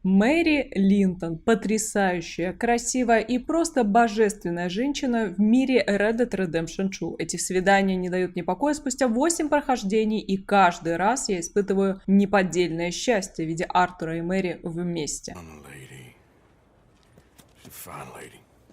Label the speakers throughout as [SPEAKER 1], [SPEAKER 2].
[SPEAKER 1] Мэри Линтон – потрясающая, красивая и просто божественная женщина в мире Red Dead Redemption 2. Эти свидания не дают мне покоя спустя 8 прохождений, и каждый раз я испытываю неподдельное счастье, видя Артура и Мэри вместе.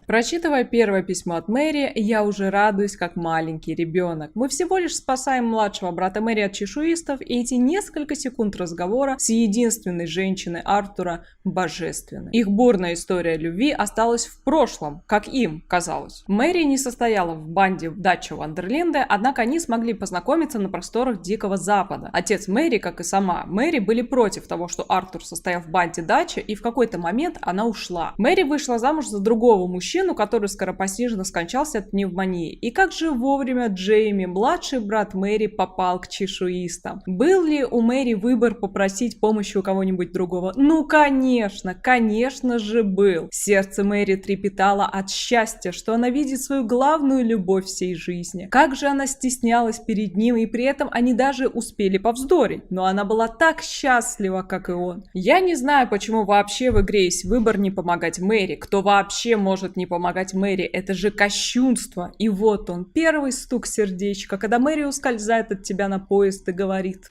[SPEAKER 1] Прочитывая первое письмо от Мэри, я уже радуюсь, как маленький ребенок. Мы всего лишь спасаем младшего брата Мэри от чешуистов, и эти несколько секунд разговора с единственной женщиной Артура божественны. Их бурная история любви осталась в прошлом, как им казалось. Мэри не состояла в банде Дача Вандерлинде, однако они смогли познакомиться на просторах Дикого Запада. Отец Мэри, как и сама Мэри, были против того, что Артур состоял в банде Дача, и в какой-то момент она ушла. Мэри вышла замуж за другого мужчину, который скоропостижно скончался от пневмонии. И как же вовремя Джейми, младший брат Мэри, попал к чешуистам. Был ли у Мэри выбор попросить помощи у кого-нибудь другого? Ну, конечно же был. Сердце Мэри трепетало от счастья, что она видит свою главную любовь всей жизни. Как же она стеснялась перед ним, и при этом они даже успели повздорить. Но она была так счастлива, как и он. Я не знаю, почему вообще в игре есть выбор не помогать Мэри. Кто вообще может не помогать Мэри? Это же кощунство. И вот он, первый стук сердечка, когда Мэри ускользает от тебя на поезд и говорит: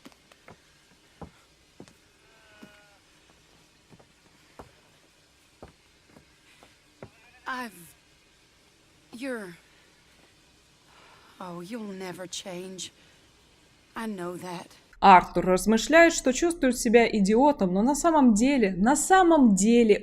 [SPEAKER 2] You'll never change. I know that.
[SPEAKER 1] Артур размышляет, что чувствует себя идиотом, но на самом деле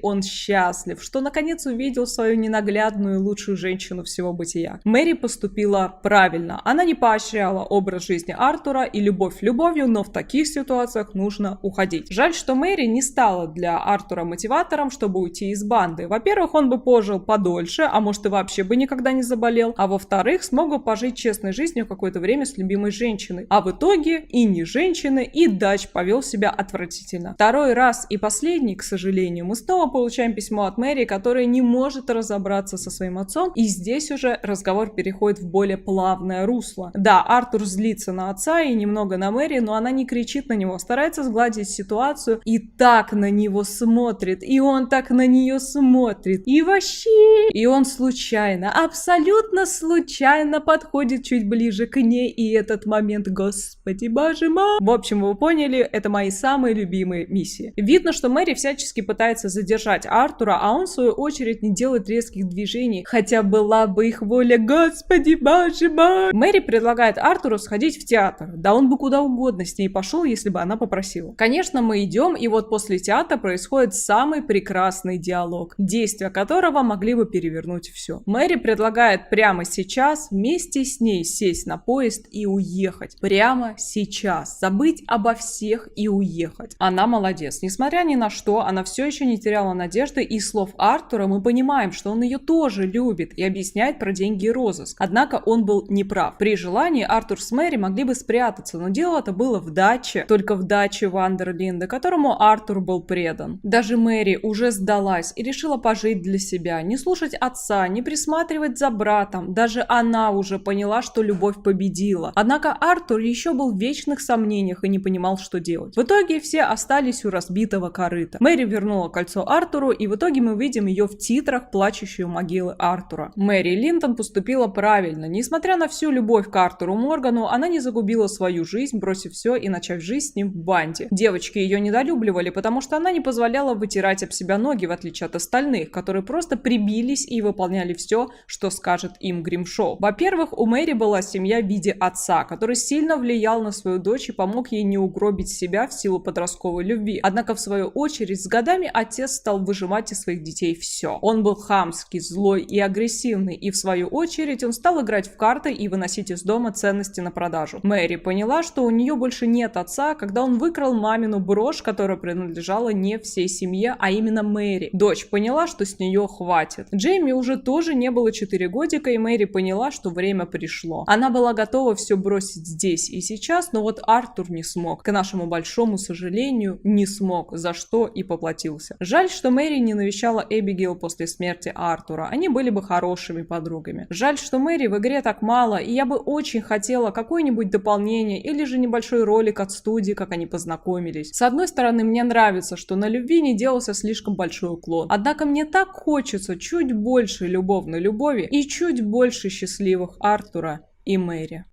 [SPEAKER 1] он счастлив, что наконец увидел свою ненаглядную лучшую женщину всего бытия. Мэри поступила правильно. Она не поощряла образ жизни Артура и любовь любовью, но в таких ситуациях нужно уходить. Жаль, что Мэри не стала для Артура мотиватором, чтобы уйти из банды. Во-первых, он бы пожил подольше, а может и вообще бы никогда не заболел. А во-вторых, смог бы пожить честной жизнью какое-то время с любимой женщиной. А в итоге и не женщины, и Дач повел себя отвратительно. Второй раз и последний, к сожалению, мы снова получаем письмо от Мэри, которая не может разобраться со своим отцом, и здесь уже разговор переходит в более плавное русло. Да, Артур злится на отца и немного на Мэри, но она не кричит на него, старается сгладить ситуацию и так на него смотрит, и он так на нее смотрит, и вообще... И он случайно, абсолютно случайно подходит чуть ближе к ней, и этот момент, господи, боже мой. В общем, вы поняли, это мои самые любимые миссии. Видно, что Мэри всячески пытается задержать Артура, а он, в свою очередь, не делает резких движений, хотя была бы их воля, господи, боже мой. Мэри предлагает Артуру сходить в театр. Да он бы куда угодно с ней пошел, если бы она попросила. Конечно, мы идем, и вот после театра происходит самый прекрасный диалог, действия которого могли бы перевернуть все. Мэри предлагает прямо сейчас вместе с ней сесть на поезд и уехать. Прямо сейчас. Забыть обо всех и уехать. Она молодец. Несмотря ни на что, она все еще не теряла надежды, и из слов Артура мы понимаем, что он ее тоже любит и объясняет про деньги и розыск. Однако он был неправ. При желании Артур с Мэри могли бы спрятаться, но дело это было в даче, только в даче Вандерлинде, которому Артур был предан. Даже Мэри уже сдалась и решила пожить для себя, не слушать отца, не присматривать за братом. Даже она уже поняла, что любовь победила. Однако Артур еще был в вечных сомнениях и не понимал, что делать. В итоге все остались у разбитого корыта. Мэри вернула кольцо Артуру, и в итоге мы видим ее в титрах, плачущей у могилы Артура. Мэри Линтон поступила правильно. Несмотря на всю любовь к Артуру Моргану, она не загубила свою жизнь, бросив все и начав жизнь с ним в банде. Девочки ее недолюбливали, потому что она не позволяла вытирать об себя ноги, в отличие от остальных, которые просто прибились и выполняли все, что скажет им Гримшоу. Во-первых, у Мэри была семья в виде отца, который сильно влиял на свою дочь и помог ей не угробить себя в силу подростковой любви. Однако, в свою очередь, с годами отец стал выжимать из своих детей все. Он был хамский, злой и агрессивный, и в свою очередь он стал играть в карты и выносить из дома ценности на продажу. Мэри поняла, что у нее больше нет отца, когда он выкрал мамину брошь, которая принадлежала не всей семье, а именно Мэри. Дочь поняла, что с нее хватит. Джейми уже тоже не было 4 годика, и Мэри поняла, что время пришло. Она была готова все бросить здесь и сейчас, но вот Артур Артур не смог. К нашему большому сожалению, не смог, за что и поплатился. Жаль, что Мэри не навещала Эбигейл после смерти Артура. Они были бы хорошими подругами. Жаль, что Мэри в игре так мало, и я бы очень хотела какое-нибудь дополнение или же небольшой ролик от студии, как они познакомились. С одной стороны, мне нравится, что на любви не делался слишком большой уклон. Однако мне так хочется чуть больше любовной любови и чуть больше счастливых Артура и Мэри.